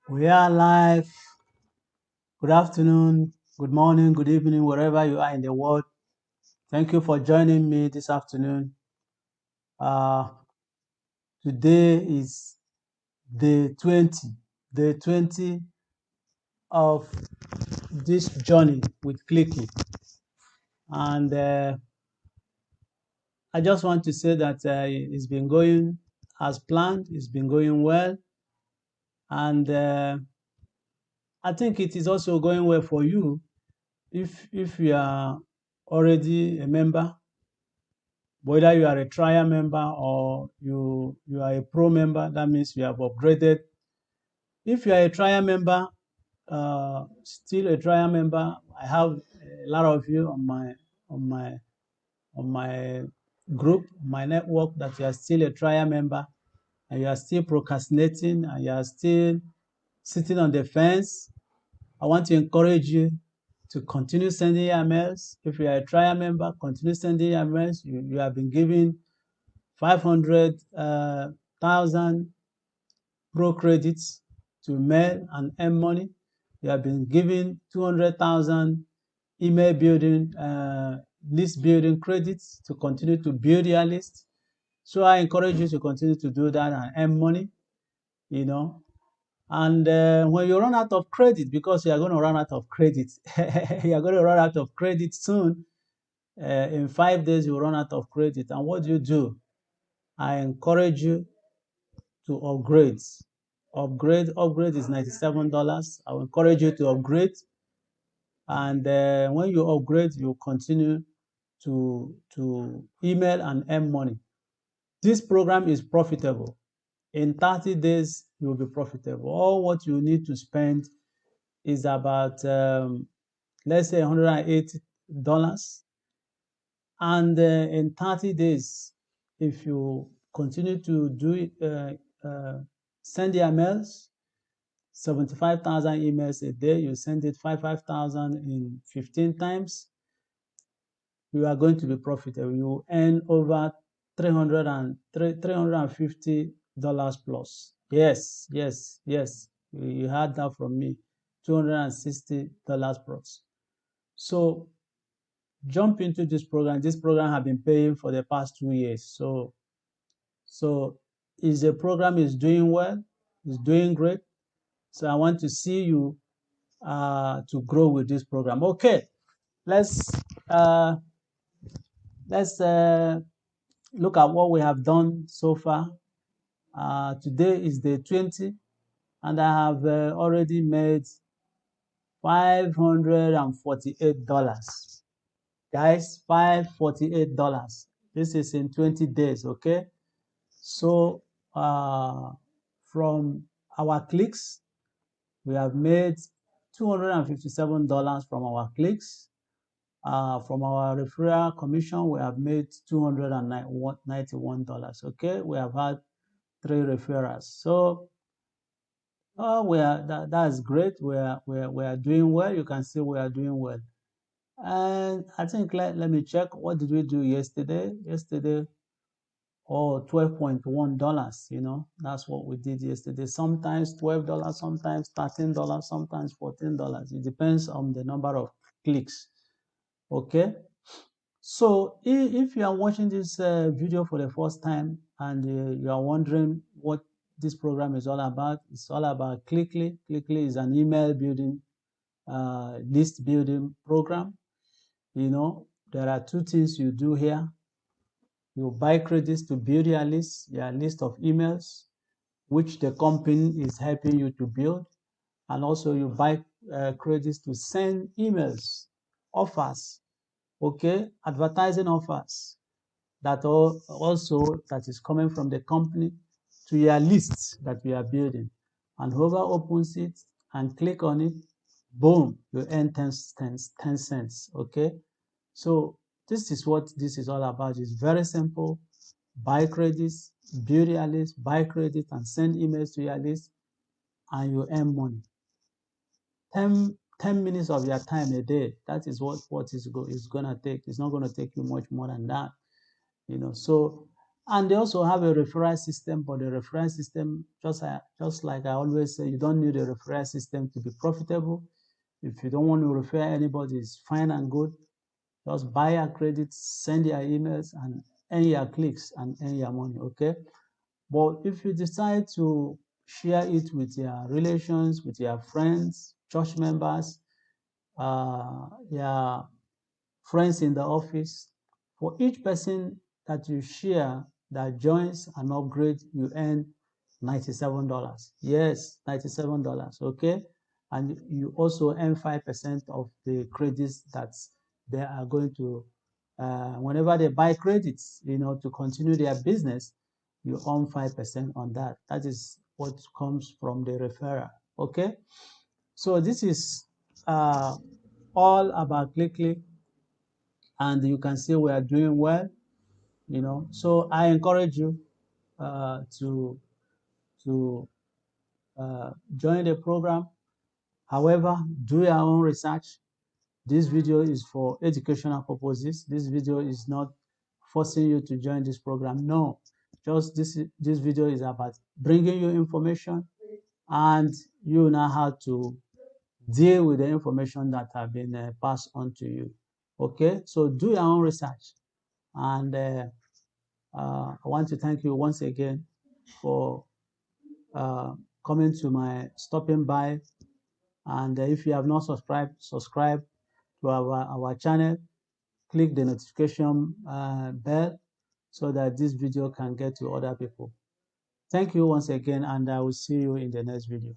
We are live. Good afternoon, good morning, good evening, wherever you are in the world. Thank you for joining me this afternoon. Today is day 20 of this journey with Clicky. And I just want to say that it's been going as planned, it's been going well. And I think it is also going well for you if you are already a member, whether you are a trial member or you are a pro member. That means you have upgraded. If you are a trial member, still a trial member, I have a lot of you on my group, my network, that you are still a trial member and you are still procrastinating and you are still sitting on the fence. I want to encourage you to continue sending emails. If you are a trial member, continue sending emails. You have been given 500,000 pro credits to mail and earn money. You have been given 200,000 email building, list building credits to continue to build your list. So I encourage you to continue to do that and earn money, And when you run out of credit, because you are going to run out of credit, you are going to run out of credit soon. In 5 days, you will run out of credit. And what do? I encourage you to upgrade. Upgrade is $97. I will encourage you to upgrade. And when you upgrade, you continue to email and earn money. This program is profitable. In 30 days, you will be profitable. All what you need to spend is about, let's say, $180. And in 30 days, if you continue to do it, send emails, 75,000 emails a day, you send it 5,000 in 15 times, you are going to be profitable. You earn over $350 plus. Yes. You heard that from me. $260 plus. So jump into this program. This program has been paying for the past 2 years. So is the program is doing well, is doing great. So I want to see you to grow with this program. Okay, let's look at what we have done so far. Today is day 20, and I have already made $548. Guys, $548. This is in 20 days, okay? So from our clicks, we have made $257 from our clicks. From our referral commission, we have made $291. Okay, we have had 3 referrals. So that's great. We are doing well. You can see we are doing well. And I think let me check, what did we do yesterday? $12.1. That's what we did yesterday. Sometimes $12, sometimes $13, sometimes $14. It depends on the number of clicks. Okay. So if you are watching this video for the first time and you are wondering what this program is all about, it's all about Clickly. Clickly is an email building, list building program. There are 2 things you do here. You buy credits to build your list of emails, which the company is helping you to build. And also you buy credits to send emails, offers, okay, advertising offers that is coming from the company to your lists that we are building. And whoever opens it and click on it, boom, you earn 10 cents, okay? So this is what this is all about. It's very simple. Buy credits, build your list, buy credit and send emails to your list, and you earn money. 10 minutes of your time a day, that is what is going to take. It's not going to take you much more than that. So And they also have a referral system, but the referral system, just like I always say, you don't need a referral system to be profitable. If you don't want to refer anybody, it's fine and good. Just buy your credits, send your emails, and earn your clicks and earn your money, okay? But if you decide to share it with your relations, with your friends, church members, your friends in the office, for each person that you share that joins an upgrade, you earn $97. Yes, $97, okay? And you also earn 5% of the credits that they are going to, whenever they buy credits, to continue their business, you earn 5% on that. That is what comes from the referral, okay? So this is all about quickly, and you can see we are doing well, So I encourage you to join the program. However, do your own research. This video is for educational purposes. This video is not forcing you to join this program. No, just this video is about bringing you information, and you now have to deal with the information that have been passed on to you. Okay, so do your own research, and I want to thank you once again for stopping by. And if you have not subscribe to our channel. Click the notification bell so that this video can get to other people. Thank you once again, and I will see you in the next video.